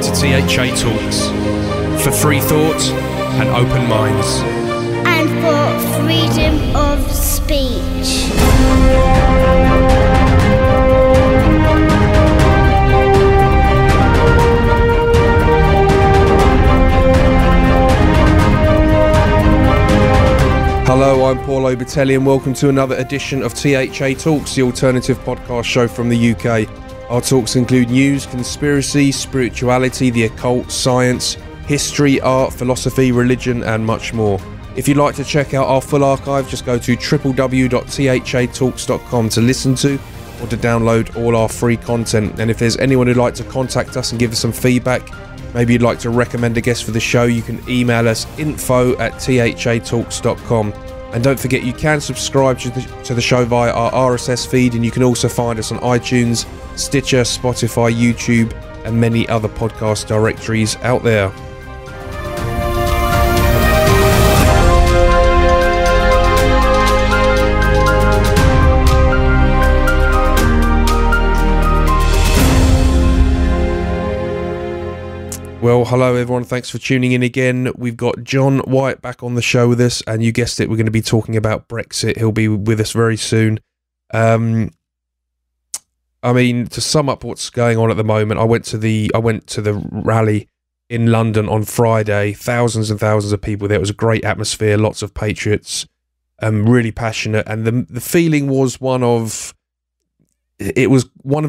to THA Talks, for free thought and open minds. And for freedom of speech. Hello, I'm Paul Obatelli and welcome to another edition of THA Talks, the alternative podcast show from the UK. Our talks include news, conspiracy, spirituality, the occult, science, history, art, philosophy, religion and much more. If you'd like to check out our full archive, just go to www.thatalks.com to listen to or to download all our free content. And if there's anyone who'd like to contact us and give us some feedback, maybe you'd like to recommend a guest for the show, you can email us info@thatalks.com. And don't forget, you can subscribe to the show via our RSS feed, and you can also find us on iTunes, Stitcher, Spotify, YouTube, and many other podcast directories out there. Well, hello everyone, thanks for tuning in again. We've got John White back on the show with us, and you guessed it, we're going to be talking about Brexit. He'll be with us very soon. I mean, to sum up what's going on at the moment, I went to the rally in London on Friday. Thousands and thousands of people there. It was a great atmosphere, lots of patriots, really passionate, and the feeling was one of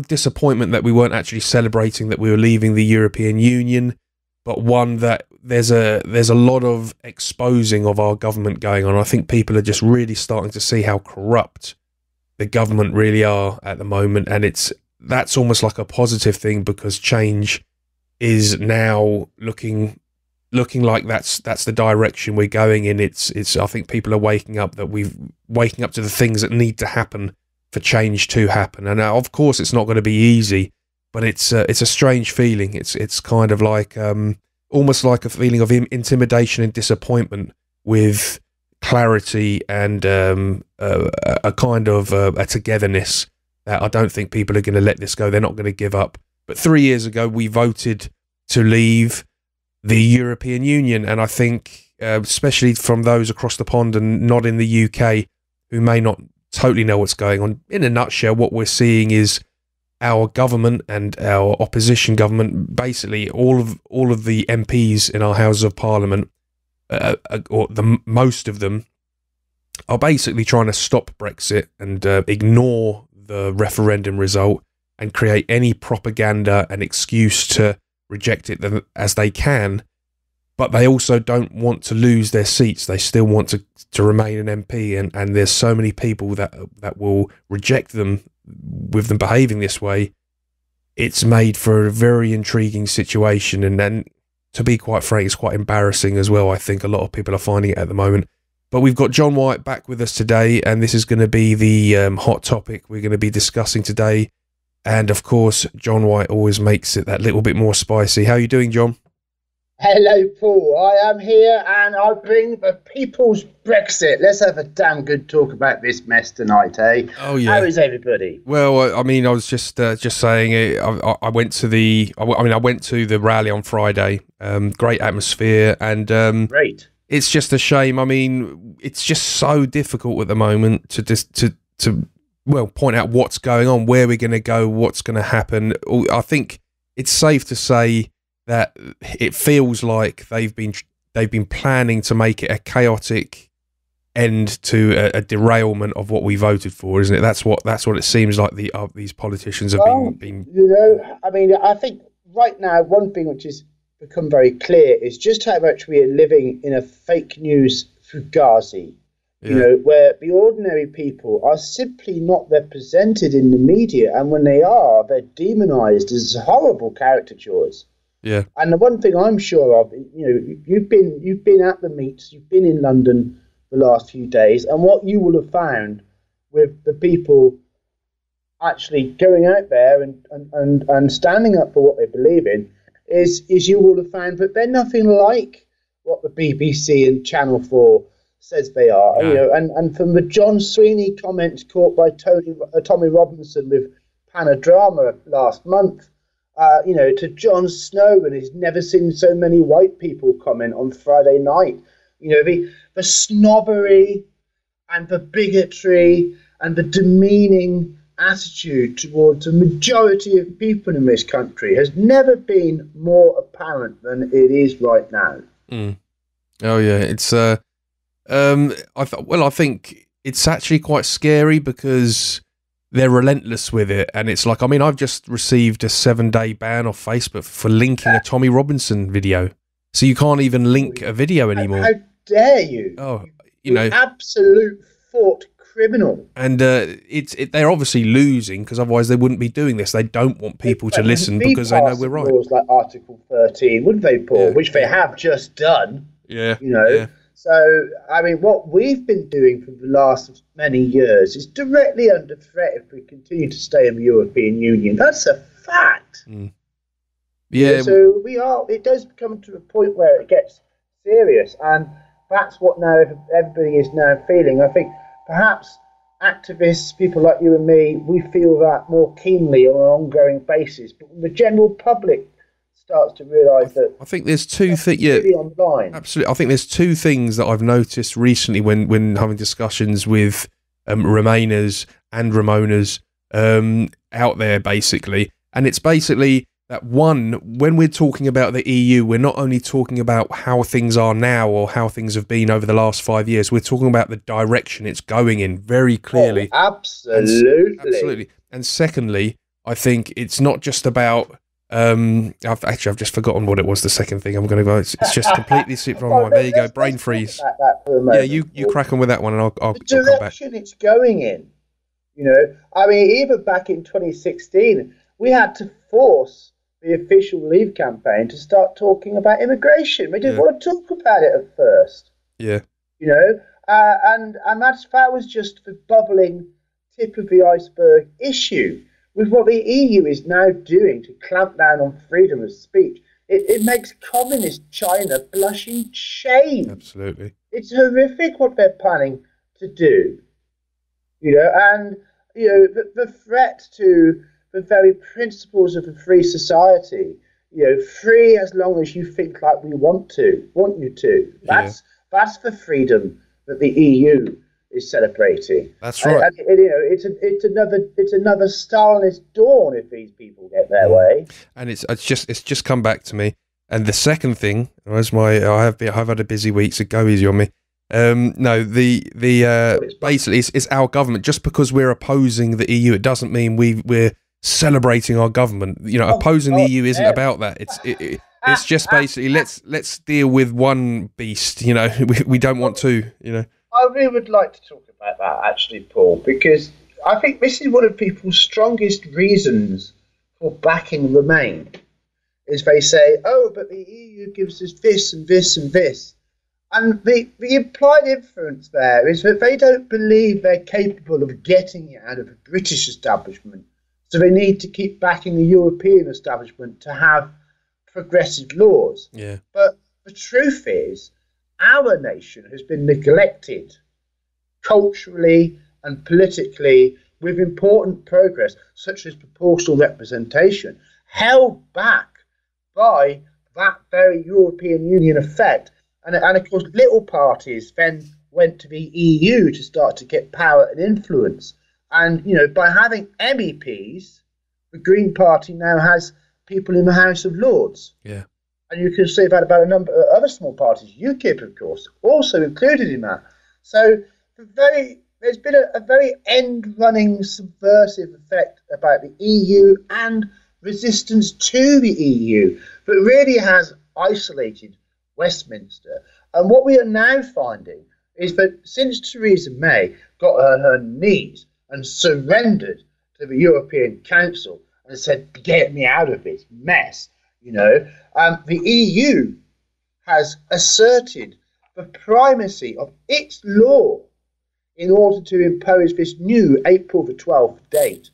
disappointment that we weren't actually celebrating that we were leaving the European Union, but one that there's a lot of exposing of our government going on. I think people are just really starting to see how corrupt the government really are at the moment, and that's almost like a positive thing, because change is now looking like that's the direction we're going in. It's I think people are waking up to the things that need to happen for change to happen. And of course it's not going to be easy, but it's a strange feeling. It's kind of like almost like a feeling of intimidation and disappointment with clarity and a kind of a togetherness that I don't think people are going to let this go. They're not going to give up. But 3 years ago we voted to leave the European Union, and I think especially from those across the pond and not in the UK who may not totally know what's going on, in a nutshell, what we're seeing is our government and our opposition government, basically all of the MPs in our Houses of Parliament, or most of them, are basically trying to stop Brexit and ignore the referendum result and create any propaganda and excuse to reject it as they can. But they also don't want to lose their seats. They still want to remain an MP, and there's so many people that will reject them with them behaving this way. It's made for a very intriguing situation, and then, to be quite frank, it's quite embarrassing as well. I think a lot of people are finding it at the moment. But we've got John White back with us today, and this is going to be the hot topic we're going to be discussing today. And of course, John White always makes it that little bit more spicy. How are you doing, John? Hello, Paul. I am here and I bring the people's Brexit. Let's have a damn good talk about this mess tonight, eh? Oh yeah. How is everybody? Well, I mean, I was just saying it. I went to the rally on Friday. Great atmosphere, and Great. It's just a shame. I mean, it's just so difficult at the moment to point out what's going on, where we're going to go, what's going to happen. I think it's safe to say that it feels like they've been planning to make it a chaotic end to a derailment of what we voted for, isn't it? That's what it seems like these politicians have been. You know, I mean, I think right now one thing which has become very clear is just how much we are living in a fake news fugazi. Yeah. You know, where the ordinary people are simply not represented in the media, and when they are, they're demonized as horrible caricatures. Yeah. And the one thing I'm sure of, you know, you've been at the meets, you've been in London the last few days, and what you will have found with the people actually going out there and standing up for what they believe in is you will have found that they're nothing like what the BBC and Channel 4 says they are. No. You know, and from the John Sweeney comments caught by Tommy Robinson with Panodrama last month, to Jon Snow, and he's never seen so many white people comment on Friday night. The snobbery and the bigotry and the demeaning attitude towards the majority of people in this country has never been more apparent than it is right now. Mm. Oh yeah, it's I think it's actually quite scary because they're relentless with it, and it's like, I mean, I've just received a 7-day ban off Facebook for linking a Tommy Robinson video, so you can't even link a video anymore. How dare you? Oh, you absolute fought criminal. And they're obviously losing, because otherwise they wouldn't be doing this. They don't want people to listen because they know we're right. Laws like Article 13, wouldn't they, Paul? Yeah. Which they have just done. Yeah. Yeah. So, I mean, what we've been doing for the last many years is directly under threat if we continue to stay in the European Union. That's a fact. Mm. Yeah. So it does come to a point where it gets serious, and that's what now everybody is now feeling. I think perhaps activists, people like you and me, we feel that more keenly on an ongoing basis. But when the general public starts to realise that, I think there's two things. Really online. Absolutely, I think there's two things that I've noticed recently when having discussions with Remainers and Ramonas out there, basically, and it's basically that one, when we're talking about the EU, we're not only talking about how things are now or how things have been over the last 5 years, we're talking about the direction it's going in very clearly. Oh, absolutely. Absolutely. And secondly, I think it's not just about, I've just forgotten what it was, the second thing I'm going to go, it's just completely slipped from my mind. There you go, brain freeze. Yeah, you crack on with that one and I'll come back. The direction it's going in, I mean, even back in 2016, we had to force the official Leave campaign to start talking about immigration. We didn't want to talk about it at first. Yeah. And that was just the bubbling tip of the iceberg issue. With what the EU is now doing to clamp down on freedom of speech, it makes communist China blush in shame. Absolutely. It's horrific what they're planning to do. The threat to the very principles of a free society, free as long as you think like we want you to. That's the freedom that the EU is celebrating. That's right. And it's another Stalinist dawn if these people get their way. And it's just come back to me. And the second thing, I've had a busy week, so go easy on me. Basically it's our government. Just because we're opposing the EU, it doesn't mean we're celebrating our government. Opposing the EU isn't about that. It's just basically let's deal with one beast. We don't want to. I really would like to talk about that actually, Paul, because I think this is one of people's strongest reasons for backing Remain. Is they say, oh, but the EU gives us this and this and this. And the implied inference there is that they don't believe they're capable of getting it out of the British establishment. So they need to keep backing the European establishment to have progressive laws. Yeah. But the truth is, our nation has been neglected culturally and politically with important progress, such as proportional representation, held back by that very European Union effect. And of course, little parties then went to the EU to start to get power and influence. And, by having MEPs, the Green Party now has people in the House of Lords. Yeah. And you can say that about a number of other small parties. UKIP, of course, also included in that. So there's been a very end-running subversive effect about the EU and resistance to the EU that really has isolated Westminster. And what we are now finding is that since Theresa May got on her knees and surrendered to the European Council and said, get me out of this mess, the EU has asserted the primacy of its law in order to impose this new April the 12th date.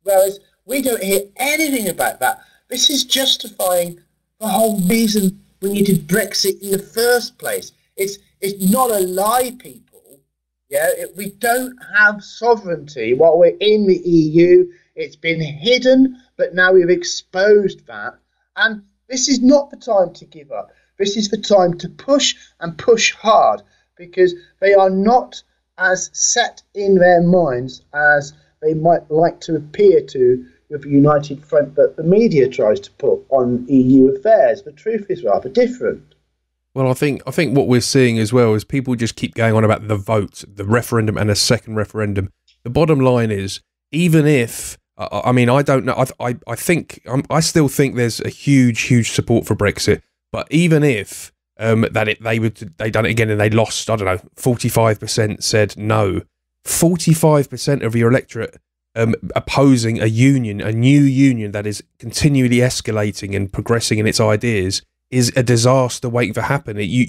Whereas we don't hear anything about that. This is justifying the whole reason we needed Brexit in the first place. It's not a lie, people. We don't have sovereignty while we're in the EU. It's been hidden, but now we've exposed that. And this is not the time to give up. This is the time to push and push hard, because they are not as set in their minds as they might like to appear to with the united front that the media tries to put on EU affairs. The truth is rather different. Well, I think what we're seeing as well is people just keep going on about the vote, the referendum, and a second referendum. The bottom line is, even if I mean, I don't know, I still think there's a huge support for Brexit. But even if they done it again and they lost, I don't know, 45% said no, 45% of your electorate opposing a new union that is continually escalating and progressing in its ideas is a disaster waiting to happen. The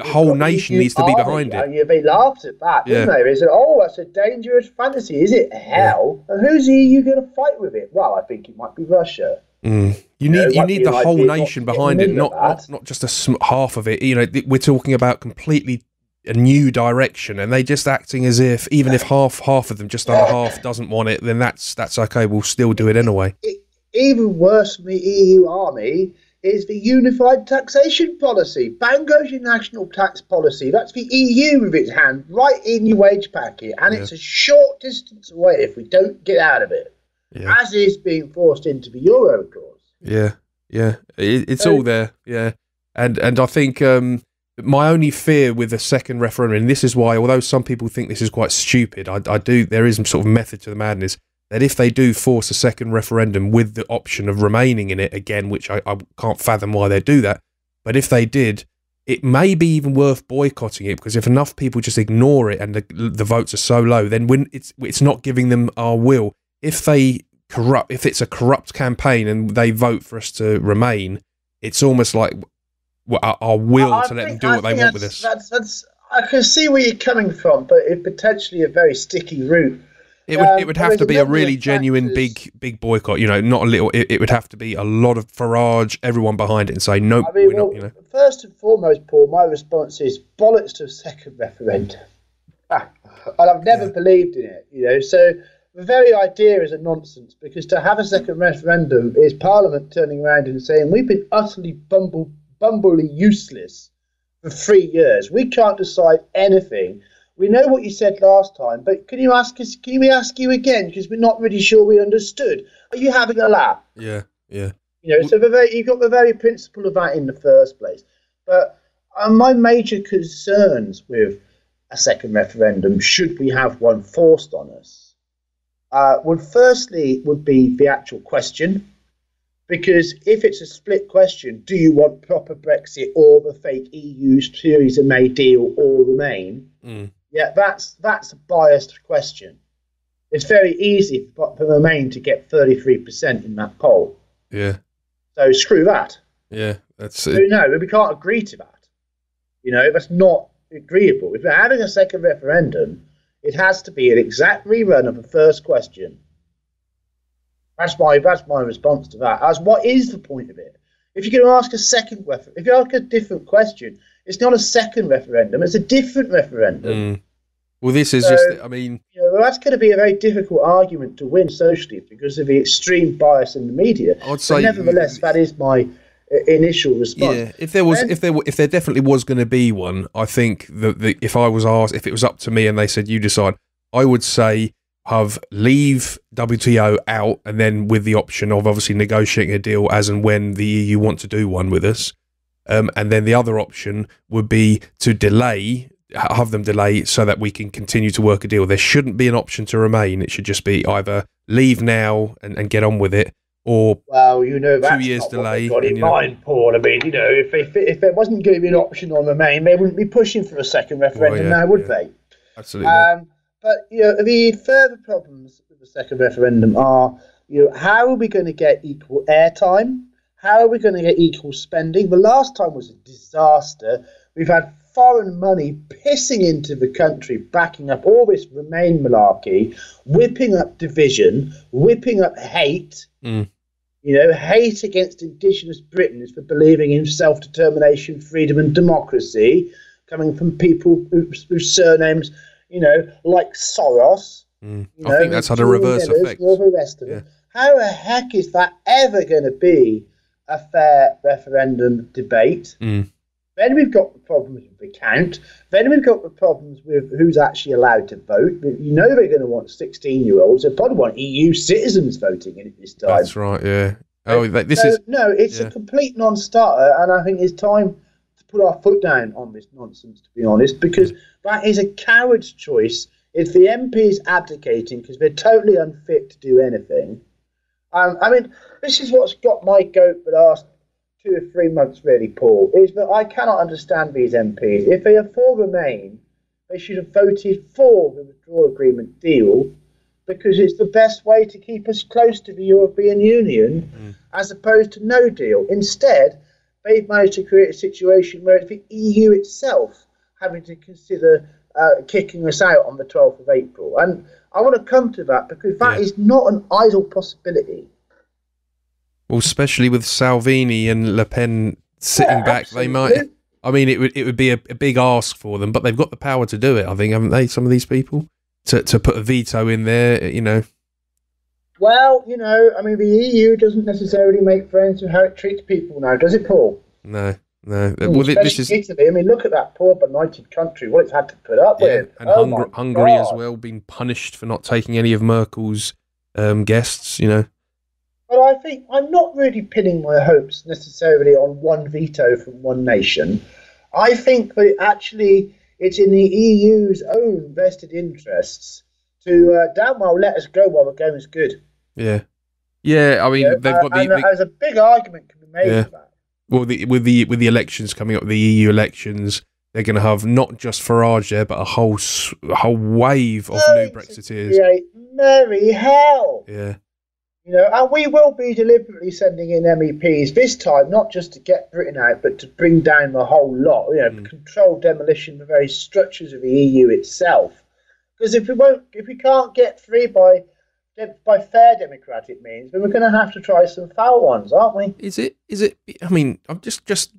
whole nation needs to be behind it. They laughed at that, didn't they? They said, "Oh, that's a dangerous fantasy." Is it hell? And who's the EU going to fight with it? Well, I think it might be Russia. You need the whole nation behind it, not just half of it. You know, we're talking about completely a new direction, and they just acting as if even if half of them, just under half, doesn't want it, then that's okay. We'll still do it anyway. Even worse than the EU army is the unified taxation policy. Bang goes your national tax policy. That's the EU with its hand right in your wage packet, and it's a short distance away if we don't get out of it. Yeah. As is being forced into the euro, of course. Yeah. It's all there. Yeah, and I think my only fear with the second referendum, and this is why, although some people think this is quite stupid, there is some sort of method to the madness. That if they do force a second referendum with the option of remaining in it again, which I can't fathom why they do that, but if they did, it may be even worth boycotting it, because if enough people just ignore it and the votes are so low, then when it's not giving them our will. If it's a corrupt campaign and they vote for us to remain, it's almost like our will to let them do what they want with us. I can see where you're coming from, but it's potentially a very sticky route. It would have to be a really genuine big boycott, you know, not a little. It would have to be a lot of Farage, everyone behind it, and say nope. We're not, you know. First and foremost, Paul, my response is bollocks to a second referendum. And I've never believed in it, you know. So the very idea is a nonsense, because to have a second referendum is Parliament turning around and saying we've been utterly bumbly useless for 3 years. We can't decide anything. We know what you said last time, but can we ask you again? Because we're not really sure we understood. Are you having a laugh? Yeah. You know, so you've got the very principle of that in the first place. But my major concerns with a second referendum, should we have one forced on us, would be the actual question. Because if it's a split question, do you want proper Brexit or the fake EU Theresa May deal or remain? Yeah, that's a biased question. It's very easy for Remain to get 33% in that poll. Yeah. So screw that. Yeah, that's it. So no, we can't agree to that. You know, that's not agreeable. If we're having a second referendum, it has to be an exact rerun of the first question. That's my response to that. As what is the point of it? If you're going to ask if you ask a different question, it's not a second referendum, it's a different referendum. Well, this is just, I mean... You know, that's going to be a very difficult argument to win socially because of the extreme bias in the media. I'd say... But nevertheless, that is my initial response. Yeah, if there definitely was going to be one, I think that if I was asked, if it was up to me and they said, you decide, I would say... leave WTO out, and then with the option of obviously negotiating a deal as and when the EU want to do one with us. And then the other option would be to have them delay so that we can continue to work a deal. There shouldn't be an option to remain. It should just be either leave now and get on with it, or 2 years delay. Got in mind, Paul. I mean, you know, if there wasn't going to be an option on remain, they wouldn't be pushing for a second referendum now, would they? Absolutely. But you know, the further problems with the second referendum are, you know, how are we going to get equal airtime? How are we going to get equal spending? The last time was a disaster. We've had foreign money pissing into the country, backing up all this Remain malarkey, whipping up division, whipping up hate. You know, hate against indigenous Britons for believing in self-determination, freedom and democracy, coming from people whose surnames, you know, like Soros, I think that's had a reverse effect. All the rest of them. How the heck is that ever going to be a fair referendum debate? Then we've got the problems with the count. Then we've got the problems with who's actually allowed to vote. You know they're going to want 16-year-olds. They probably want EU citizens voting in it this time. That's right, yeah. Oh, it's a complete non-starter, and I think it's time to put our foot down on this nonsense, to be honest, because that is a coward's choice. It's the MPs abdicating because they're totally unfit to do anything. I mean, this is what's got my goat for the last 2 or 3 months, really, Paul, is that I cannot understand these MPs. If they are for Remain, they should have voted for the withdrawal agreement deal because it's the best way to keep us close to the European Union as opposed to no deal. Instead, they've managed to create a situation where it's the EU itself having to consider kicking us out on the 12th of April. And I want to come to that because that is not an idle possibility. Well, especially with Salvini and Le Pen sitting back, absolutely. they might. I mean, it would be a big ask for them, but they've got the power to do it. I think, haven't they? Some of these people to put a veto in there, you know. Well, you know, I mean, the EU doesn't necessarily make friends with how it treats people now, does it, Paul? No. Well, this is Italy. I mean, look at that poor, benighted country. What it's had to put up with. And Hungary as well, being punished for not taking any of Merkel's guests. You know. Well, I think I'm not really pinning my hopes necessarily on one veto from one nation. I think that actually it's in the EU's own vested interests to damn well let us go while the going is good. Yeah. I mean, they've got there's a big argument can be made for that. Well, with the elections coming up, the EU elections, they're going to have not just Farage there, but a whole wave of new Brexiteers. Merry hell! Yeah. You know, and we will be deliberately sending in MEPs this time, not just to get Britain out, but to bring down the whole lot. You know, control demolition of the very structures of the EU itself. Because if we can't get through by fair democratic means, then we're going to have to try some foul ones, aren't we? Is it? I mean, I've just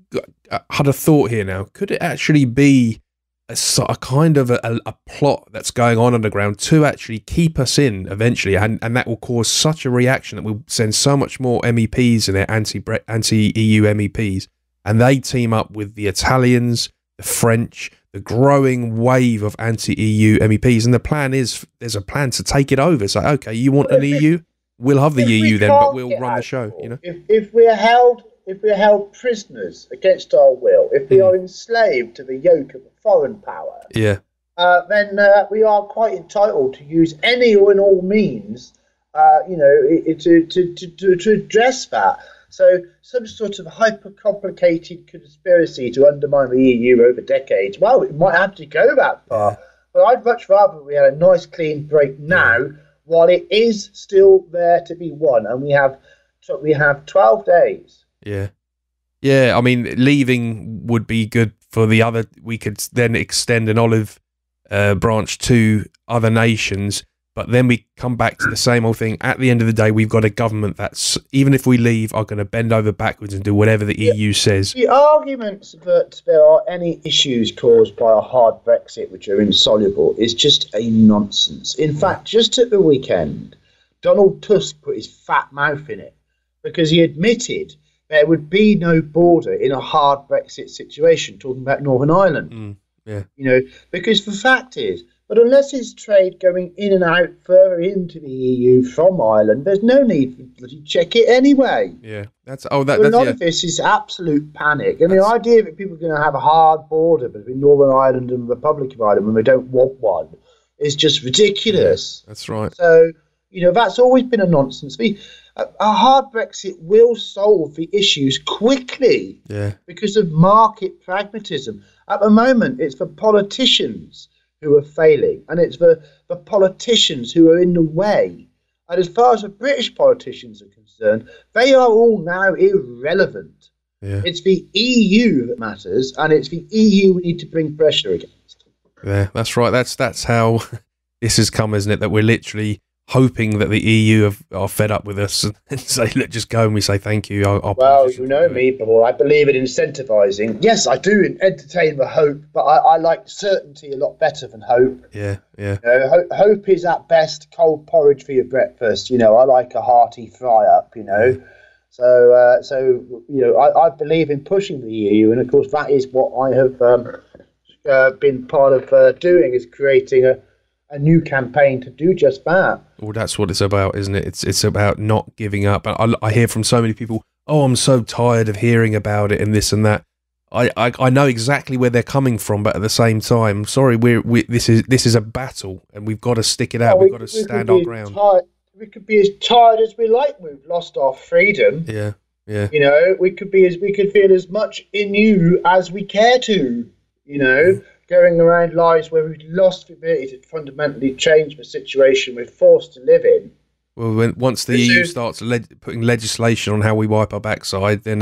had a thought here now. Could it actually be a kind of a plot that's going on underground to actually keep us in eventually, and that will cause such a reaction that we'll send so much more MEPs in there, anti-EU MEPs, and they team up with the Italians, the French, the growing wave of anti-EU MEPs, and the plan is there's a plan to take it over. So, okay, you want an EU? We'll have the EU then, but we'll run the show. You know, if we're held prisoners against our will, if we are enslaved to the yoke of a foreign power, then we are quite entitled to use any or in all means, to address that. So some sort of hyper-complicated conspiracy to undermine the EU over decades, well, it might have to go that far. But I'd much rather we had a nice clean break now while it is still there to be won. And we have 12 days. Yeah, I mean, leaving would be good for the other. We could then extend an olive branch to other nations. But then we come back to the same old thing. At the end of the day, we've got a government that's, even if we leave, are going to bend over backwards and do whatever the EU says. The arguments that there are any issues caused by a hard Brexit which are insoluble is just a nonsense. In fact, just at the weekend, Donald Tusk put his fat mouth in it because he admitted there would be no border in a hard Brexit situation, talking about Northern Ireland. You know, because the fact is, but unless it's trade going in and out further into the EU from Ireland, there's no need for bloody check it anyway. Yeah, a lot of this is absolute panic. And the idea that people are going to have a hard border between Northern Ireland and the Republic of Ireland when they don't want one is just ridiculous. That's right. So, you know, that's always been a nonsense. A hard Brexit will solve the issues quickly because of market pragmatism. At the moment, it's the politicians who are failing, and it's the politicians who are in the way. And as far as the British politicians are concerned, they are all now irrelevant. It's the EU that matters, and it's the EU we need to bring pressure against. Yeah, that's right. That's how this has come, isn't it? That we're literally hoping that the EU are fed up with us and say, look, just go, and we say thank you. Well, you know me, Paul. I believe in incentivising. Yes, I do entertain the hope, but I like certainty a lot better than hope. Yeah. You know, hope is at best cold porridge for your breakfast. You know, I like a hearty fry up. You know, so you know, I believe in pushing the EU, and of course that is what I have been part of doing, is creating a new campaign to do just that. Well, that's what it's about, isn't it? It's about not giving up. And I hear from so many people, oh, I'm so tired of hearing about it and this and that. I know exactly where they're coming from, but at the same time, sorry, this is a battle, and we've got to stick it out. We've got to stand our ground. We could be as tired as we like. We've lost our freedom. Yeah. You know, we could feel as much inu as we care to. You know. Going around lives where we've lost the ability to fundamentally change the situation we're forced to live in. Well, once the EU starts putting legislation on how we wipe our backside, then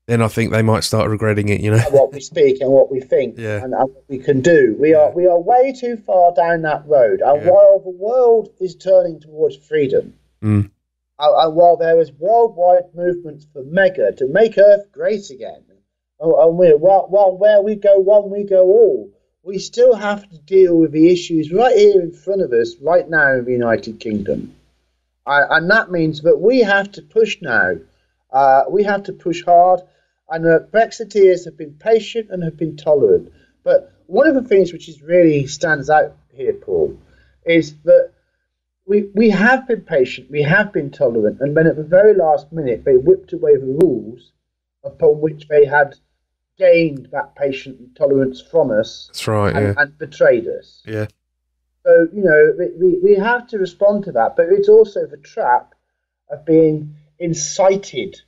I think they might start regretting it. You know, what we speak and what we think, and what we can do. We are way too far down that road. And while the world is turning towards freedom, and while there is worldwide movements for to make Earth great again. And while where we go one, we go all. We still have to deal with the issues right here in front of us, right now in the United Kingdom. And that means that we have to push now. We have to push hard. And the Brexiteers have been patient and have been tolerant. But one of the things which is really stands out here, Paul, is that we have been patient, we have been tolerant, and then at the very last minute they whipped away the rules upon which they had gained that patience and tolerance from us. That's right, and betrayed us. Yeah. So, you know, we have to respond to that, but it's also the trap of being incited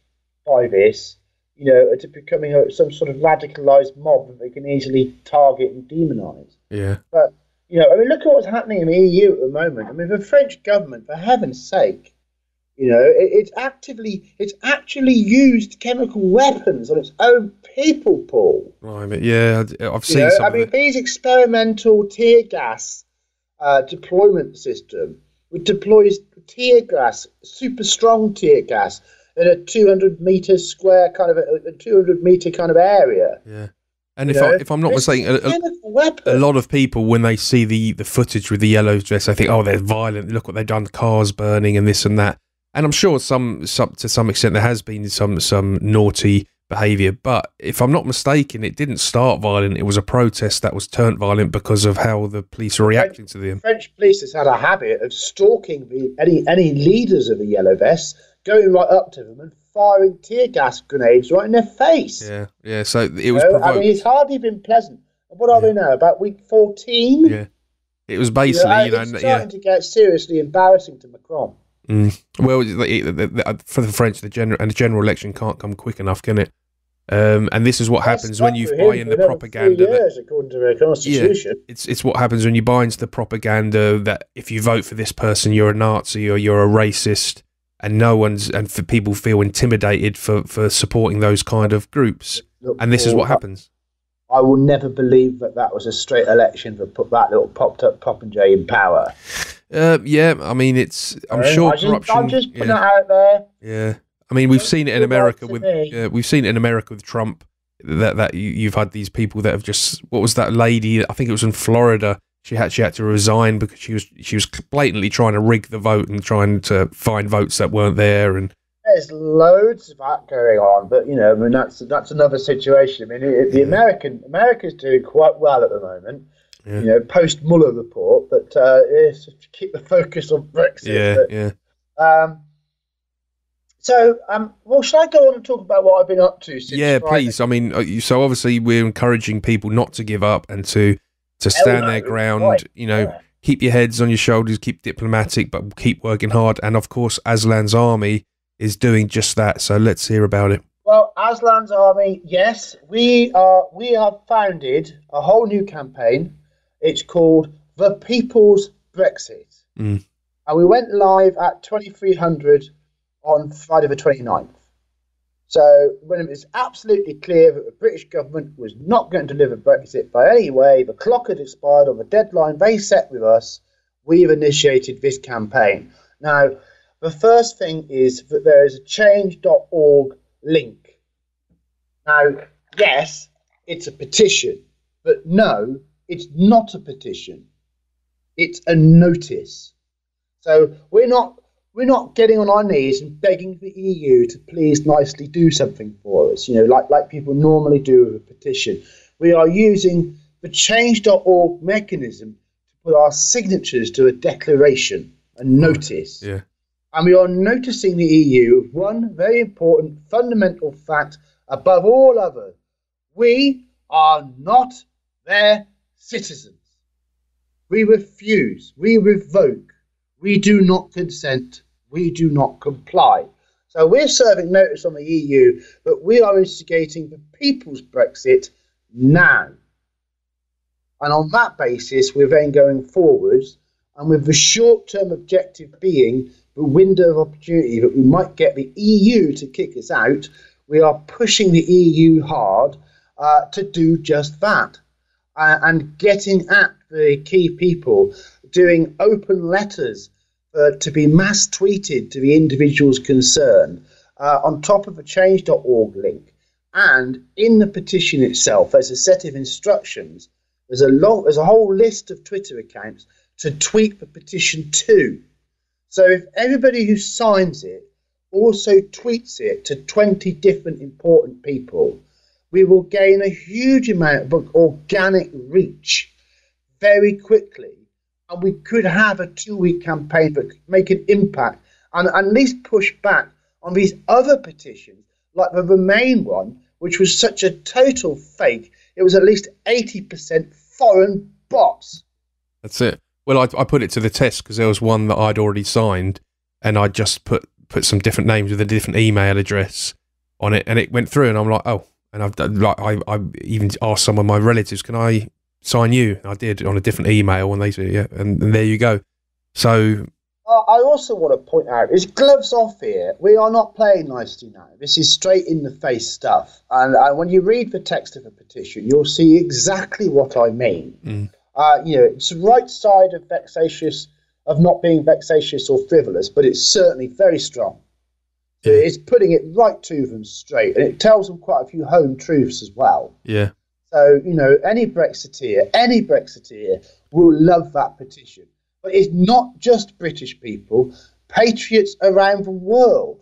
by this, you know, to becoming some sort of radicalised mob that they can easily target and demonise. Yeah. But, you know, I mean, look at what's happening in the EU at the moment. I mean, the French government, for heaven's sake, you know, it's actually used chemical weapons on its own people, Paul. Right, yeah, I've seen some. I mean, these experimental tear gas deployment system, which deploys tear gas, super strong tear gas, in a 200-meter square kind of a 200-meter kind of area. Yeah. And if I'm not mistaken, a lot of people, when they see the footage with the yellow dress, they think, oh, they're violent. Look what they've done, cars burning and this and that. And I'm sure to some extent there has been some naughty behaviour, but if I'm not mistaken, it didn't start violent. It was a protest that was turned violent because of how the police were reacting to them. French police has had a habit of stalking any leaders of the yellow vests, going right up to them and firing tear gas grenades right in their face. Yeah. So it was provoked. I mean, it's hardly been pleasant. And what are they now? About week 14? Yeah. It was basically, it's starting to get seriously embarrassing to Macron. Well, for the French, the general election can't come quick enough, can it? And this is what happens when you buy in the propaganda. 3 years, according to their constitution. Yeah, it's what happens when you buy into the propaganda that if you vote for this person, you're a Nazi or you're a racist, and for people feel intimidated for supporting those kind of groups. Look, and this is what happens. I will never believe that was a straight election that put that little popped up Popinjay in power. Yeah, I mean, I'm sure corruption. I'm just putting that out there. Yeah, I mean, we've seen it in America with Trump. That you've had these people that have just. What was that lady? I think it was in Florida. She had to resign because she was blatantly trying to rig the vote and trying to find votes that weren't there. And there's loads of that going on, but you know, I mean, that's another situation. I mean, America's doing quite well at the moment. Yeah. You know, post Mueller report, but to keep the focus on Brexit. So, well, shall I go on and talk about what I've been up to since Friday? Please. I mean, so obviously we're encouraging people not to give up and to stand their ground. Right. You know, keep your heads on your shoulders, keep diplomatic, but keep working hard. And of course, Aslan's army is doing just that. So let's hear about it. Well, Aslan's army, yes, we have founded a whole new campaign. It's called The People's Brexit. And we went live at 2300 on Friday the 29th. So when it was absolutely clear that the British government was not going to deliver Brexit by any way, the clock had expired on the deadline they set with us, we've initiated this campaign. Now, the first thing is that there is a change.org link. Now, yes, it's a petition, but no, it's not a petition. It's a notice. So we're not getting on our knees and begging the EU to please nicely do something for us, like people normally do with a petition. We are using the change.org mechanism to put our signatures to a declaration, a notice. Yeah. And we are noticing the EU of one very important fundamental fact above all others. We are not their citizens. We refuse, we revoke, we do not consent, we do not comply. So we're serving notice on the EU that we are instigating the people's Brexit now. And on that basis, we're then going forwards, and with the short-term objective being the window of opportunity that we might get the EU to kick us out, we are pushing the EU hard to do just that. And getting at the key people, doing open letters to be mass tweeted to the individuals concerned, on top of a change.org link. And in the petition itself, there's a set of instructions. There's a whole list of Twitter accounts to tweet the petition to. So if everybody who signs it also tweets it to 20 different important people, we will gain a huge amount of organic reach very quickly. And we could have a 2-week campaign that could make an impact and at least push back on these other petitions, like the Remain one, which was such a total fake. It was at least 80% foreign bots. That's it. Well, I put it to the test because there was one that I'd already signed, and I just put some different names with a different email address on it, and it went through, and I'm like, oh. And I even asked some of my relatives, can I sign you? And I did on a different email, and they said, yeah, and there you go. So I also want to point out, is gloves off here. We are not playing nicely now. This is straight in the face stuff. And when you read the text of a petition, you'll see exactly what I mean. It's the right side of not being vexatious or frivolous, but it's certainly very strong. Yeah. It's putting it right to them straight, and it tells them quite a few home truths as well. Yeah. So, any Brexiteer will love that petition. But it's not just British people. Patriots around the world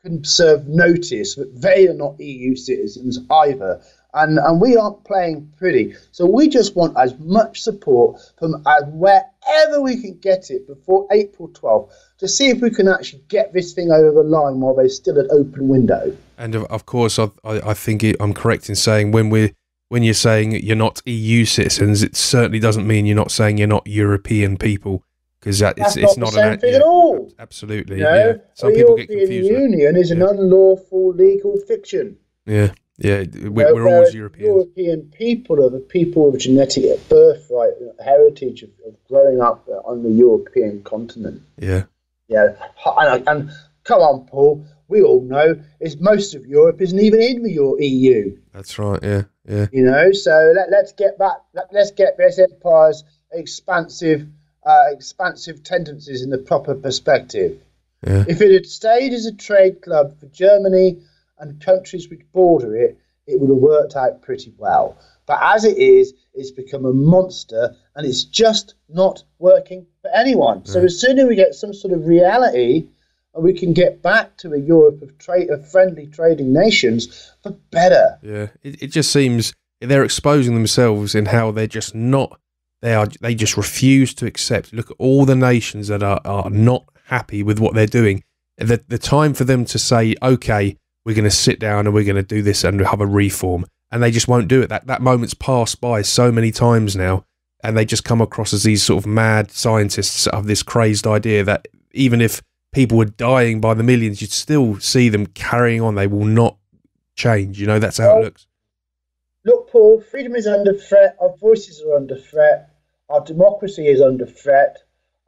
can serve notice that they are not EU citizens either. And we aren't playing pretty. So we just want as much support from wherever we can get it before April 12th to see if we can actually get this thing over the line while there's still an open window. And of course, I think I'm correct in saying when you're saying you're not EU citizens, it certainly doesn't mean you're not saying you're not European people, because it's not the same thing at all. Absolutely. Yeah. Some people get confused. The European Union is an unlawful legal fiction. Yeah. Yeah, we're always Europeans. European people are the people of genetic birthright, heritage of growing up on the European continent. Yeah. Yeah. And come on, Paul, we all know most of Europe isn't even in the EU. That's right, yeah. Yeah. So let's get this empire's expansive tendencies in the proper perspective. Yeah. If it had stayed as a trade club for Germany and countries which border it, it would have worked out pretty well. But as it is, it's become a monster, and it's just not working for anyone. So as soon as we get some sort of reality, and we can get back to a Europe of friendly trading nations, the better. Yeah, it just seems they're exposing themselves in how they're just not. They just refuse to accept. Look at all the nations that are not happy with what they're doing. The time for them to say, okay, we're going to sit down and we're going to do this and have a reform, and they just won't do it. That moment's passed by so many times now, and they just come across as these sort of mad scientists of this crazed idea that even if people were dying by the millions, you'd still see them carrying on. They will not change. That's how it looks. Look, Paul, freedom is under threat. Our voices are under threat. Our democracy is under threat.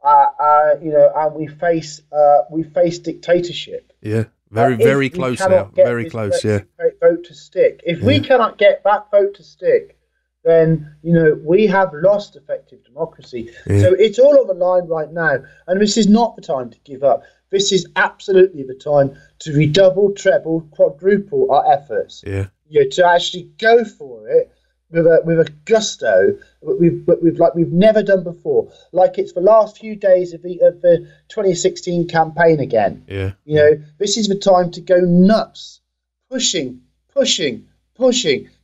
And we face dictatorship. Yeah. Very close now. Very close, yeah. Vote to stick. If we cannot get that vote to stick, then, we have lost effective democracy. Yeah. So it's all on the line right now. And this is not the time to give up. This is absolutely the time to redouble, treble, quadruple our efforts. Yeah. To actually go for it with a gusto we've never done before. Like it's the last few days of the 2016 campaign again. Yeah. This is the time to go nuts, pushing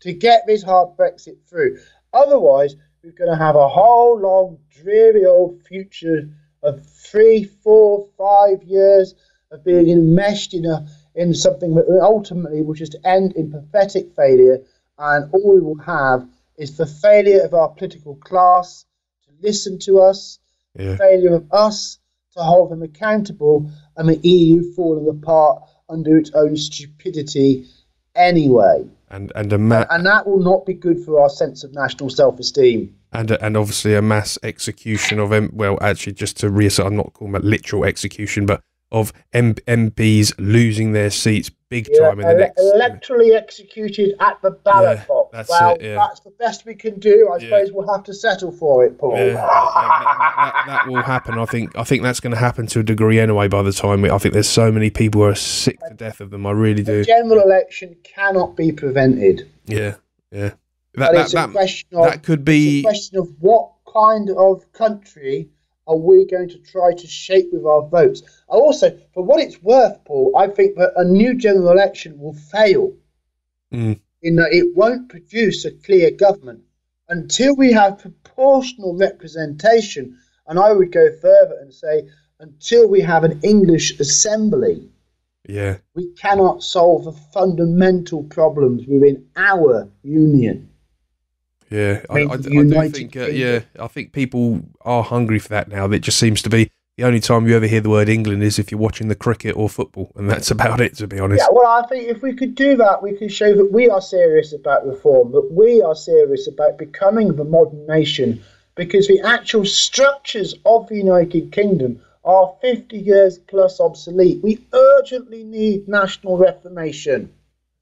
to get this hard Brexit through. Otherwise, we're going to have a whole long, dreary old future of 3, 4, 5 years of being enmeshed in something that ultimately will just end in pathetic failure, and all we will have is the failure of our political class to listen to us, the failure of us to hold them accountable, and the EU falling apart under its own stupidity anyway. And that will not be good for our sense of national self-esteem. And obviously a mass execution of actually, just to reassert, I'm not calling it literal execution, but of MPs losing their seats big time in the next... Electorally executed at the ballot box. That's the best we can do. I suppose we'll have to settle for it, Paul. That will happen. I think that's going to happen to a degree anyway by the time... I think there's so many people who are sick to death of them. I really do. The general election cannot be prevented. Yeah. That could be... It's a question of what kind of country are we going to try to shape with our votes? Also, for what it's worth, Paul, I think that a new general election will fail in that it won't produce a clear government until we have proportional representation. And I would go further and say until we have an English assembly, we cannot solve the fundamental problems within our union. Yeah, I do think. I think people are hungry for that now. It just seems to be the only time you ever hear the word England is if you're watching the cricket or football, and that's about it, to be honest. Yeah, well, I think if we could do that, we could show that we are serious about reform, that we are serious about becoming the modern nation, because the actual structures of the United Kingdom are 50 years plus obsolete. We urgently need national reformation.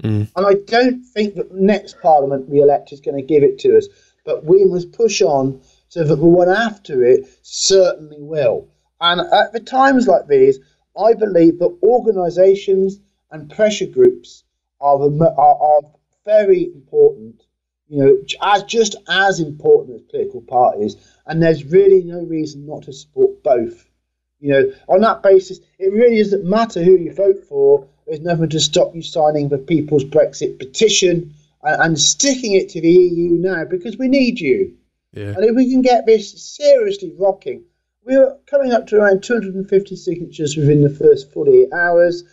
And I don't think that the next Parliament we elect is going to give it to us, but we must push on so that the one after it certainly will. And at the times like these, I believe that organisations and pressure groups are very important, just as important as political parties, and there's really no reason not to support both. On that basis, it really doesn't matter who you vote for. There's nothing to stop you signing the People's Brexit petition and sticking it to the EU now, because we need you. Yeah. And if we can get this seriously rocking, we're coming up to around 250 signatures within the first 48 hours.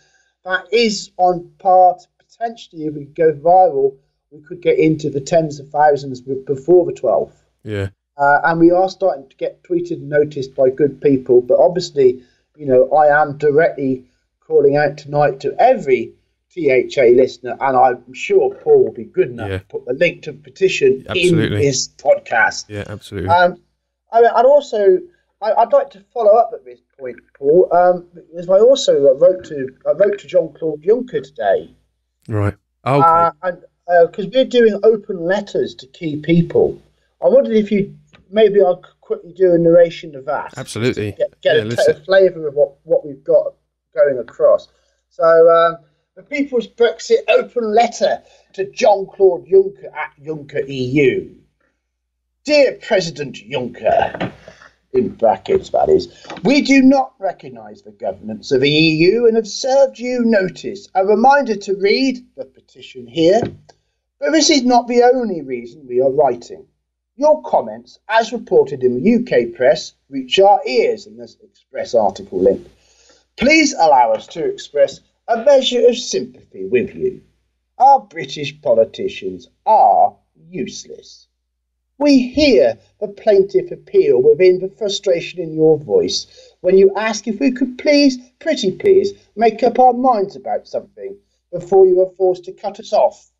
That is on par to potentially, if we go viral, we could get into the tens of thousands before the 12th. Yeah. And we are starting to get tweeted and noticed by good people. But obviously, I am directly calling out tonight to every THA listener, and I'm sure Paul will be good enough to put the link to the petition in his podcast. Yeah, absolutely. I'd like to follow up at this point, Paul, because I also wrote to Jean-Claude Juncker today. Right. Okay. And because we're doing open letters to key people, I wondered if maybe I'll quickly do a narration of that. Absolutely. Get a flavour of what we've got going across. So the People's Brexit open letter to Jean-Claude Juncker at Juncker EU. Dear President Juncker, in brackets that is, we do not recognise the governance of the EU and have served you notice. A reminder to read the petition here, but this is not the only reason we are writing. Your comments, as reported in the UK press, reach our ears in this Express article link. Please allow us to express a measure of sympathy with you. Our British politicians are useless. We hear the plaintive appeal within the frustration in your voice when you ask if we could please, pretty please, make up our minds about something before you are forced to cut us off.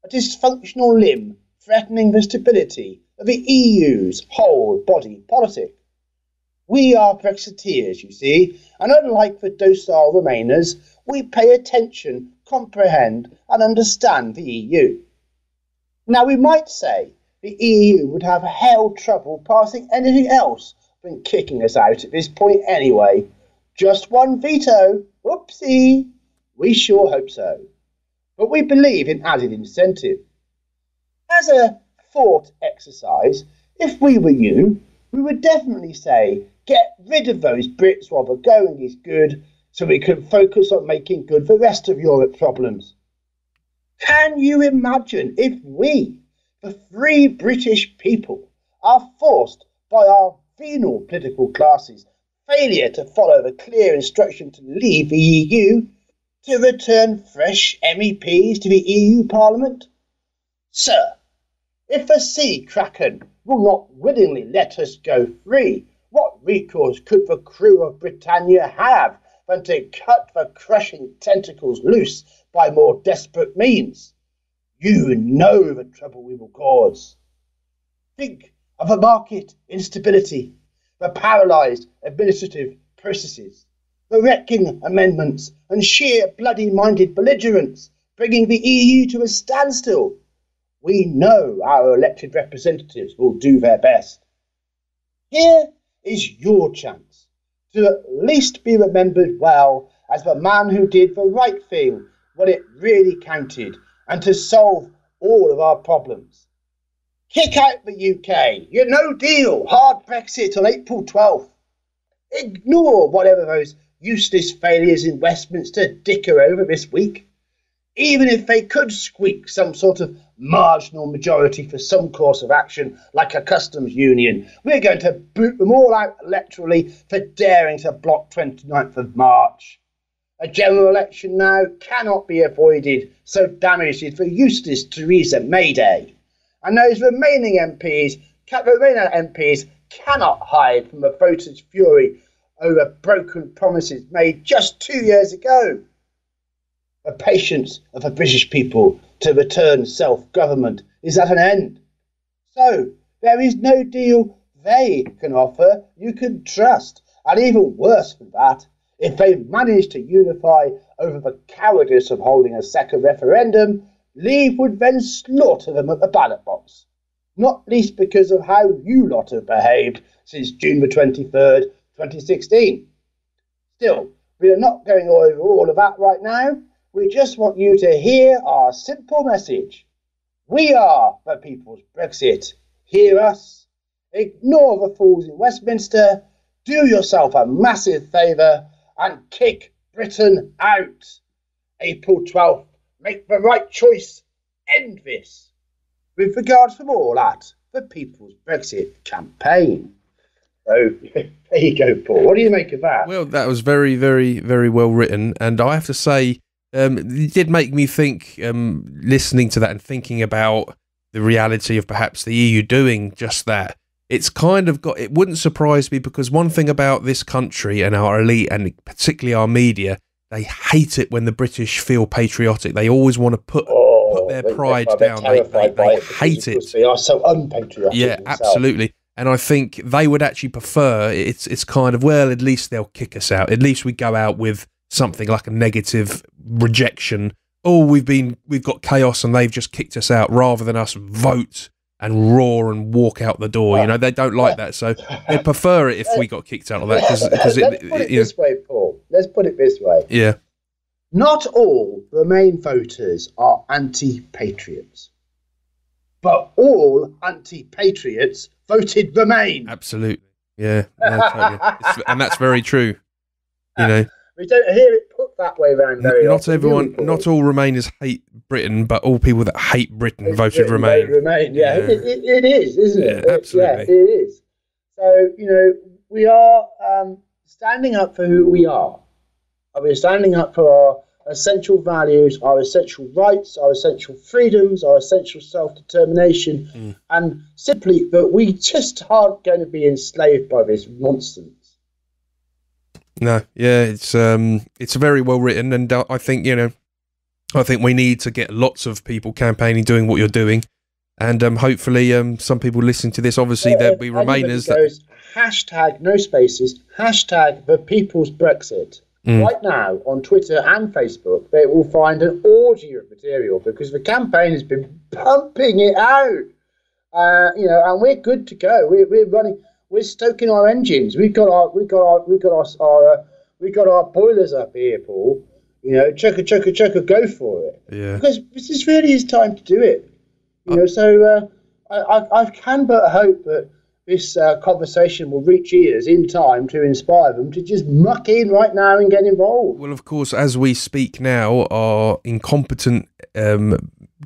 A dysfunctional limb threatening the stability of the EU's whole body politic. We are Brexiteers, you see, and unlike the docile Remainers, we pay attention, comprehend and understand the EU. Now we might say the EU would have hell trouble passing anything else than kicking us out at this point anyway. Just one veto. Whoopsie. We sure hope so. But we believe in added incentive. As a thought exercise, if we were you, we would definitely say, get rid of those Brits while the going is good, so we can focus on making good the rest of Europe's problems. Can you imagine if we, the free British people, are forced by our venal political classes' failure to follow the clear instruction to leave the EU, to return fresh MEPs to the EU Parliament? Sir, if the sea kraken will not willingly let us go free, what recourse could the crew of Britannia have than to cut the crushing tentacles loose by more desperate means? You know the trouble we will cause. Think of the market instability, the paralysed administrative processes, the wrecking amendments and sheer bloody-minded belligerence, bringing the EU to a standstill. We know our elected representatives will do their best. Here is your chance to at least be remembered well as the man who did the right thing when it really counted, and to solve all of our problems. Kick out the UK, your no deal, hard Brexit on April 12th. Ignore whatever those useless failures in Westminster dicker over this week. Even if they could squeak some sort of marginal majority for some course of action, like a customs union, we're going to boot them all out electorally for daring to block 29th of March. A general election now cannot be avoided, so damaged is the useless Theresa May Day. And those remaining MPs cannot hide from the voters' fury over broken promises made just 2 years ago. The patience of the British people to return self-government is at an end. So there is no deal they can offer you can trust, and even worse than that, if they manage to unify over the cowardice of holding a second referendum, Leave would then slaughter them at the ballot box, not least because of how you lot have behaved since June the 23rd, 2016. Still, we are not going over all of that right now. We just want you to hear our simple message. We are the people's Brexit. Hear us. Ignore the fools in Westminster. Do yourself a massive favour and kick Britain out. April 12th. Make the right choice. End this. With regards from all at the People's Brexit campaign. So, there you go, Paul. What do you make of that? Well, that was very, very, very well written. And I have to say, it did make me think, listening to that and thinking about the reality of perhaps the EU doing just that. It's kind of got, it wouldn't surprise me, because one thing about this country and our elite, and particularly our media, they hate it when the British feel patriotic. They always want to put their pride down. They hate it. They are so unpatriotic. Yeah, themselves. Absolutely. And I think they would actually prefer, it's kind of, well, at least they'll kick us out. At least we go out with something like a negative rejection. Oh, we've got chaos and they've just kicked us out, rather than us vote and roar and walk out the door. You know, they don't like that. So they'd prefer it if we got kicked out of that. Let's put it this way, Paul. Let's put it this way. Yeah. Not all Remain voters are anti-patriots, but all anti-patriots voted Remain. Absolutely. Yeah. Totally. And that's very true. You know. We don't hear it put that way around very not often. Everyone, not all Remainers hate Britain, but all people that hate Britain voted Remain. Remain, yeah. It is, isn't it? Yeah, absolutely. It is. So, you know, we are standing up for who we are. We're standing up for our essential values, our essential rights, our essential freedoms, our essential self-determination, and simply that we just aren't going to be enslaved by this nonsense. No, yeah, it's very well written, and I think, you know, I think we need to get lots of people campaigning, doing what you're doing, and hopefully some people listening to this, obviously there'll be Remainers. Hashtag no spaces, hashtag the People's Brexit. Right now on Twitter and Facebook, they will find an orgy of material, because the campaign has been pumping it out. and we're good to go. We're running. We're stoking our engines. We've got our boilers up here, Paul. Chugga, go for it. Yeah. Because this is really his time to do it. So I can but hope that this conversation will reach ears in time to inspire them to just muck in right now and get involved. Well, of course, as we speak now, our incompetent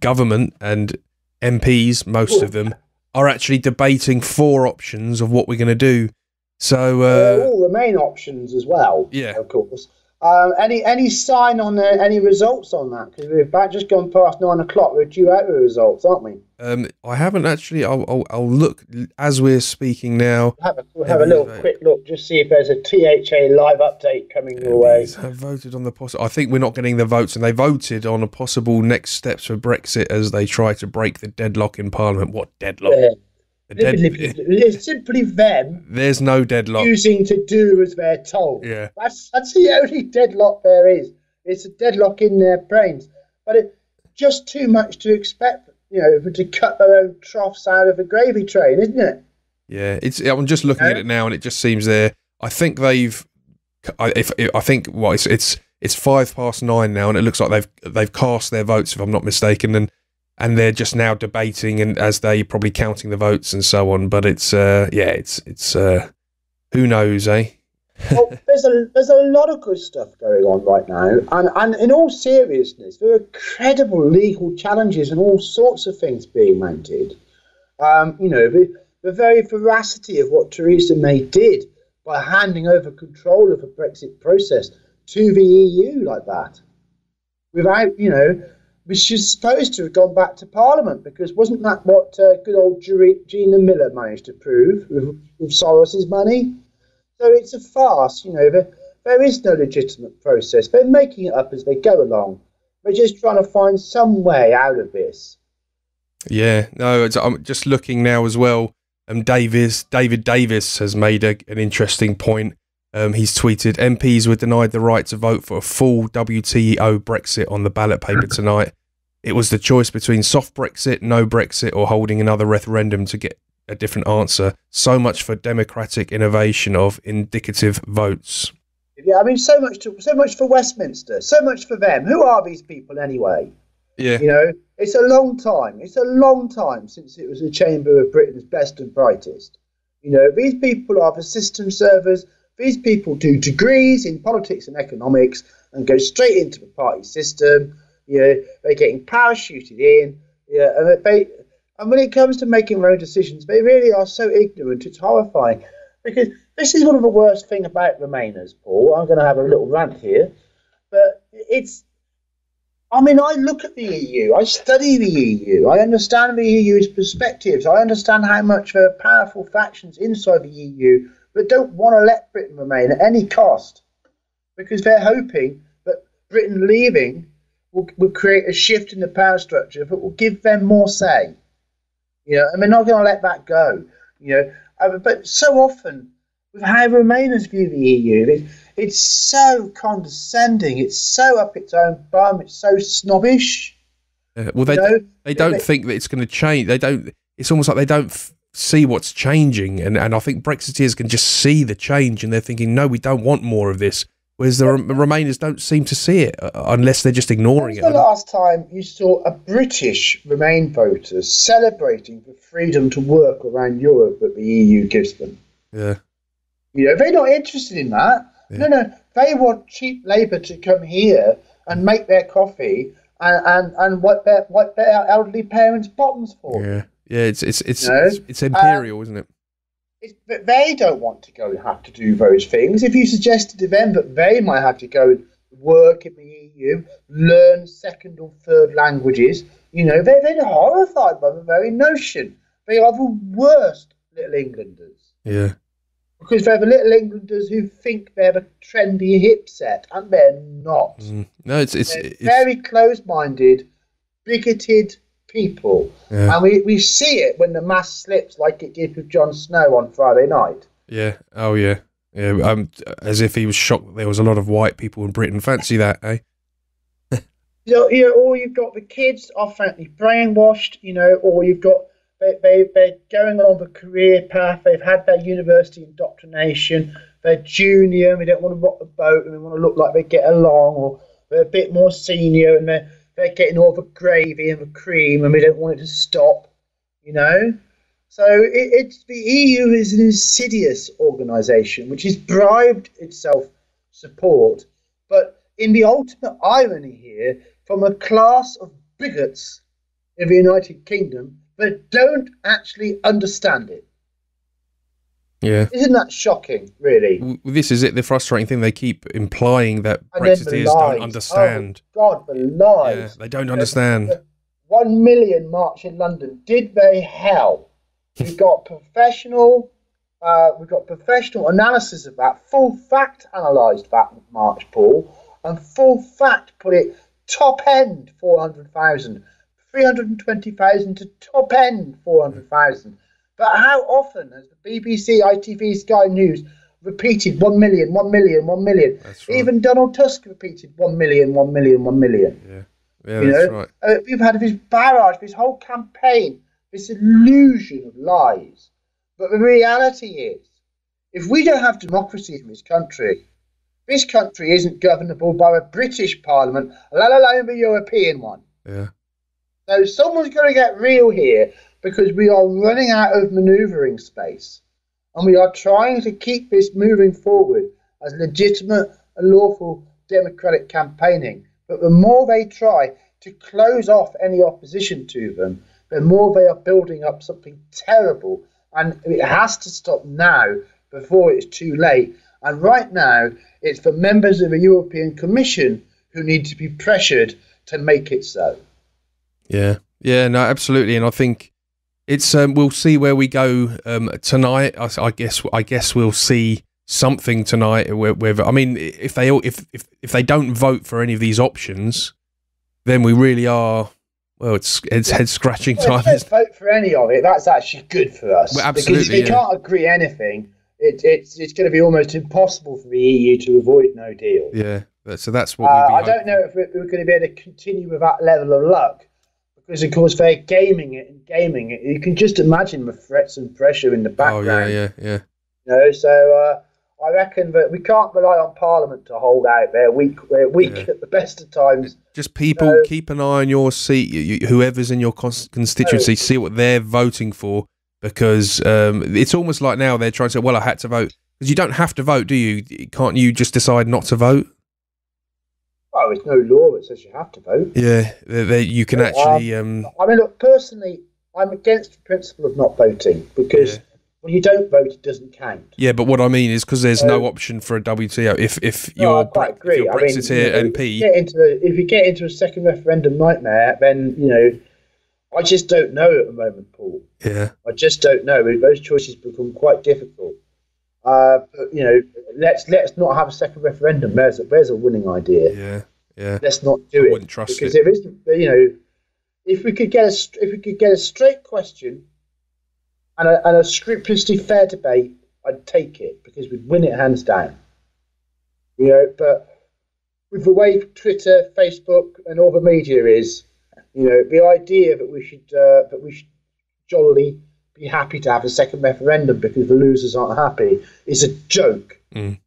government and MPs, most of them, are actually debating 4 options of what we're going to do. So all the main options as well. Yeah, of course. Any sign on any results on that? Because we've about just gone past 9 o'clock. We're due out with results, aren't we? I haven't actually. I'll look as we're speaking now. We'll have a little quick look, just see if there's a THA live update coming your way. Have voted on the possible. I think we're not getting the votes, and they voted on a possible next steps for Brexit as they try to break the deadlock in Parliament. What deadlock? Yeah. It's simply them. There's no deadlock. Choosing to do as they're told. Yeah. That's the only deadlock there is. It's a deadlock in their brains. But it's just too much to expect, to cut their own troughs out of a gravy train, isn't it? Yeah, I'm just looking at it now, and it just seems there. I think they've. I think it's 9:05 now, and it looks like they've cast their votes, if I'm not mistaken, and they're just now debating, and as they probably counting the votes and so on. But it's who knows, eh? Well, there's a lot of good stuff going on right now, and in all seriousness, there are credible legal challenges and all sorts of things being mounted. The very veracity of what Theresa May did by handing over control of the Brexit process to the EU like that, without which is supposed to have gone back to Parliament, because wasn't that what good old Gina Miller managed to prove with Soros's money? So it's a farce, there is no legitimate process. They're making it up as they go along. They're just trying to find some way out of this. Yeah, no, I'm just looking now as well. David Davis has made an interesting point. He's tweeted, MPs were denied the right to vote for a full WTO Brexit on the ballot paper tonight. It was the choice between soft Brexit, no Brexit, or holding another referendum to get a different answer. So much for democratic innovation of indicative votes. Yeah, I mean, so much for Westminster, so much for them. Who are these people anyway? Yeah. It's a long time. It's a long time since it was the chamber of Britain's best and brightest. These people are the system servers. These people do degrees in politics and economics and go straight into the party system. They're getting parachuted in. And when it comes to making their own decisions, they really are so ignorant. It's horrifying. Because this is one of the worst things about Remainers, Paul. I'm going to have a little rant here. But I look at the EU. I study the EU. I understand the EU's perspectives. I understand how much there are powerful factions inside the EU that don't want to let Britain remain at any cost, because they're hoping that Britain leaving will create a shift in the power structure that will give them more say. And they're not going to let that go. But so often, with how Remainers view the EU, it's so condescending. It's so up its own bum. It's so snobbish. Well, they don't think that it's going to change. They don't. It's almost like they don't see what's changing, and I think Brexiteers can just see the change, and they're thinking, no, we don't want more of this. Whereas the Remainers don't seem to see it, unless they're just ignoring it. When was the last time you saw a British Remain voter celebrating the freedom to work around Europe that the EU gives them? Yeah. They're not interested in that. Yeah. No, they want cheap labour to come here and make their coffee and wipe their elderly parents' bottoms for them. Yeah, it's imperial, isn't it? But they don't want to have to do those things. If you suggested to them that they might have to go and work in the EU, learn second or third languages, they're horrified by the very notion. They are the worst Little Englanders. Yeah. Because they're the Little Englanders who think they're the trendy hip set, and they're not. No, it's very close-minded, bigoted people. Yeah. And we see it when the mask slips, like it did with Jon Snow on Friday night. Yeah. Oh, yeah. Yeah. As if he was shocked that there was a lot of white people in Britain. Fancy that, eh? Or you've got the kids are frankly brainwashed, or you've got they're going on the career path. They've had their university indoctrination. They're junior, and they don't want to rock the boat, and they want to look like they get along, or they're a bit more senior, and they're getting all the gravy and the cream, and they don't want it to stop, So it's the EU is an insidious organisation which has bribed itself support, but in the ultimate irony here, from a class of bigots in the United Kingdom that don't actually understand it. Yeah. Isn't that shocking, really? This is it, the frustrating thing. They keep implying that And then the Brexiteers lies. don't understand. Oh, God, the lies. Yeah, they don't understand. 1 million march in London. Did they hell? We've got professional analysis of that. Full fact analysed that march, Paul, and full fact put it top end 400,000, 320,000 to top end 400,000. But how often has the BBC, ITV, Sky News repeated 1 million, 1 million, 1 million? That's right. Even Donald Tusk repeated 1 million, 1 million, 1 million. Yeah, that's right. We've had this barrage, this whole campaign, this illusion of lies. But the reality is, if we don't have democracy in this country isn't governable by a British Parliament, let alone the European one. Yeah. So someone's got to get real here, because we are running out of manoeuvring space, and we are trying to keep this moving forward as legitimate and lawful democratic campaigning. But the more they try to close off any opposition to them, the more they are building up something terrible, and it has to stop now before it's too late. And right now, it's the members of the European Commission who need to be pressured to make it so. Yeah, no, absolutely, and I think it's we'll see where we go tonight. I guess we'll see something tonight. Whether, I mean, if they don't vote for any of these options, then we really are. Well, it's head scratching time. If they don't vote for any of it, that's actually good for us. Well, absolutely, because if they can't agree anything, it's going to be almost impossible for the EU to avoid no deal. Yeah, so that's what we'll be I don't know if we're going to be able to continue with that level of luck. Because, of course, they're gaming it. You can just imagine the threats and pressure in the background. Oh, yeah. So I reckon that we can't rely on Parliament to hold out. They're weak at the best of times. Just people, keep an eye on your seat. Whoever's in your constituency, see what they're voting for. Because it's almost like now they're trying to say, well, I had to vote. Because you don't have to vote, do you? Can't you just decide not to vote? Oh, there's no law that says you have to vote. Yeah, you can actually... I mean, look, personally, I'm against the principle of not voting, because when you don't vote, it doesn't count. Yeah, but what I mean is because there's no option for a WTO. If you're Brexiteer MP... If you get into a second referendum nightmare, then, I just don't know at the moment, Paul. Yeah. I just don't know. Those choices become quite difficult. But, let's not have a second referendum. There's a winning idea. Yeah. Let's not do it. Wouldn't trust because it. there isn't. If we could get a straight question and a scrupulously fair debate, I'd take it because we'd win it hands down. But with the way Twitter, Facebook, and all the media is, the idea that we should jollily be happy to have a second referendum because the losers aren't happy is a joke. An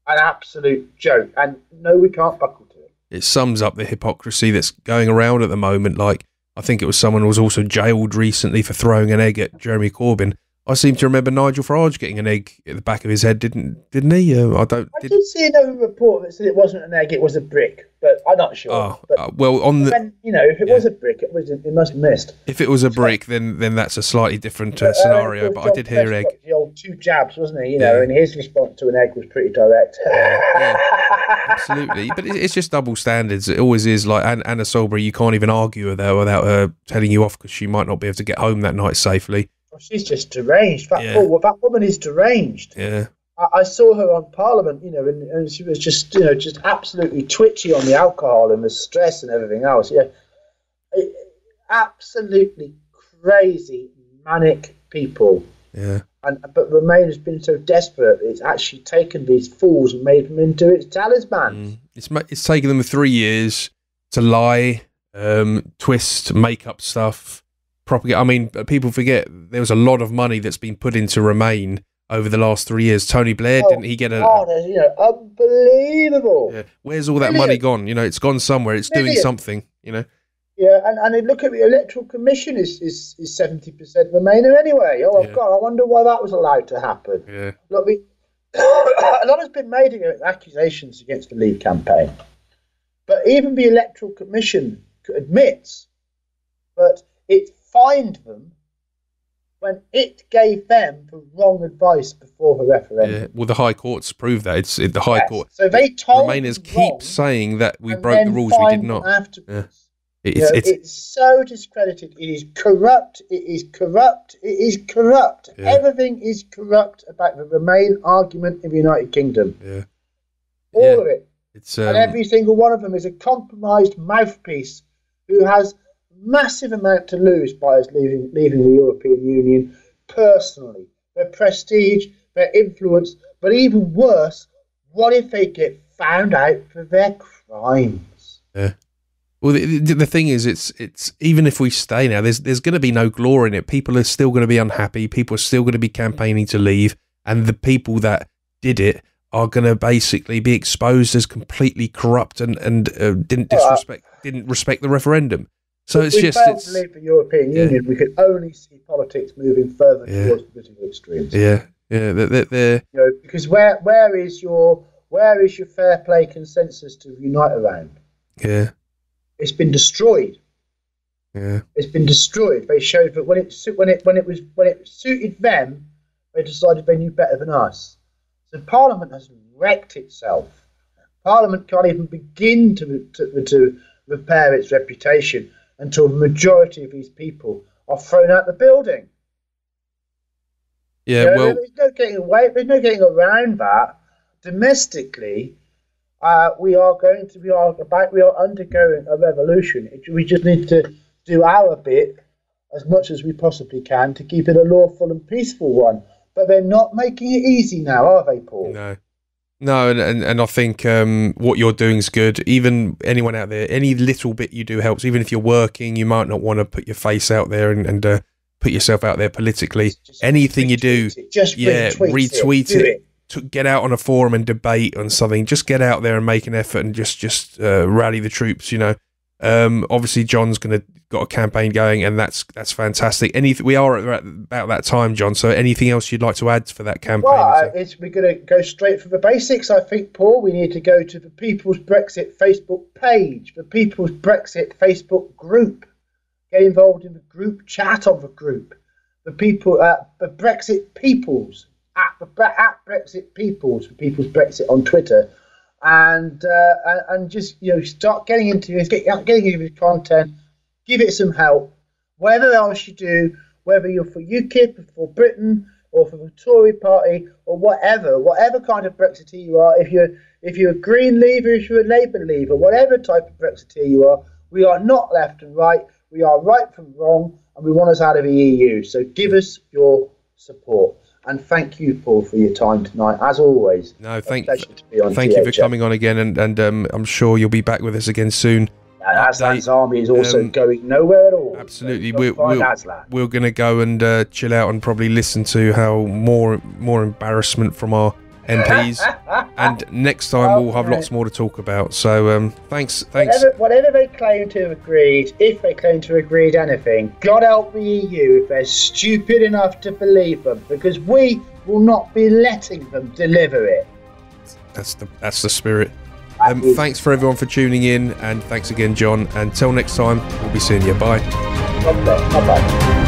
absolute joke. And no, we can't buckle to it. It sums up the hypocrisy that's going around at the moment. Like, I think it was someone who was also jailed recently for throwing an egg at Jeremy Corbyn. I seem to remember Nigel Farage getting an egg at the back of his head, didn't he? I did see another report that said it wasn't an egg, it was a brick, but I'm not sure. Well, if it was a brick, it must have missed. If it was a brick, then that's a slightly different scenario. But I did hear egg. The old 2 jabs, wasn't he? And his response to an egg was pretty direct. Absolutely, but it's just double standards. It always is. Like Anna Solberry, you can't even argue with her without her telling you off because she might not be able to get home that night safely. She's just deranged. That woman is deranged. Yeah. I saw her on Parliament, and she was just absolutely twitchy on the alcohol and the stress and everything else. Absolutely crazy, manic people. Yeah. But Remain has been so desperate, it's actually taken these fools and made them into its talismans. It's taken them 3 years to lie, twist, make up stuff, propaganda. I mean, people forget there was a lot of money that's been put into Remain over the last 3 years. Tony Blair, didn't he get a... unbelievable. Yeah. Where's all that money gone? It's gone somewhere. It's doing something, Yeah, and look at the Electoral Commission is 70% Remainer anyway. Oh, God, I wonder why that was allowed to happen. Yeah. Look, a lot has been made of accusations against the Leave campaign. But even the Electoral Commission admits that it fined them when it gave them the wrong advice before the referendum. Yeah, well, the High Court's proved that. It's the High Court. So they told Remainers keep saying that we broke the rules. We did not. Afterwards. Yeah. It's so discredited. It is corrupt. It is corrupt. It is corrupt. Yeah. Everything is corrupt about the Remain argument in the United Kingdom. Yeah. All of it. And every single one of them is a compromised mouthpiece who has massive amount to lose by us leaving the European Union personally. Their prestige, their influence, but even worse, what if they get found out for their crimes? Yeah. Well, the thing is, it's even if we stay now, there's going to be no glory in it. People are still going to be unhappy. People are still going to be campaigning to leave, and the people that did it are going to basically be exposed as completely corrupt and didn't respect the referendum. So it's just to leave the European Union, we could only see politics moving further towards political extremes. Yeah. They're because where is your fair play consensus to unite around? Yeah. It's been destroyed. Yeah. It's been destroyed. They showed that when it suited them, they decided they knew better than us. So Parliament has wrecked itself. Parliament can't even begin to repair its reputation until the majority of these people are thrown out the building. Yeah, there's no getting away. There's no getting around that. Domestically, we are undergoing a revolution. We just need to do our bit as much as we possibly can to keep it a lawful and peaceful one. But they're not making it easy now, are they, Paul? No, and I think what you're doing is good. Even anyone out there, any little bit you do helps. Even if you're working, you might not want to put your face out there and put yourself out there politically. Just anything you do, retweet it. Get out on a forum and debate on something. Just get out there and make an effort and just rally the troops. Obviously John's got a campaign going, and that's fantastic. We are at about that time, John. So anything else you'd like to add for that campaign? Well, we're going to go straight for the basics, I think, Paul. We need to go to the People's Brexit Facebook page, the People's Brexit Facebook group. Get involved in the group chat of the group. The Brexit Peoples at Brexit Peoples, the People's Brexit on Twitter. And just start getting into this, getting into the content, give it some help. Whatever else you do, whether you're for UKIP or for Britain or for the Tory Party or whatever kind of Brexiteer you are, if you're a Green Leaver, if you're a Labour Leaver, whatever type of Brexiteer you are, we are not left and right. We are right from wrong, and we want us out of the EU. So give us your support. And thank you, Paul, for your time tonight, as always. No, thank you for coming on again, and I'm sure you'll be back with us again soon. And Aslan's army is also going nowhere at all. Absolutely, we're going to go and chill out and probably listen to how more embarrassment from our MPs, and next time we'll have lots more to talk about. So thanks. Whatever they claim to have agreed, if they claim to have agreed anything, God help the EU if they're stupid enough to believe them, because we will not be letting them deliver it. That's the spirit. Thanks for everyone for tuning in, and thanks again, John. Until next time, we'll be seeing you. Bye. Bye-bye.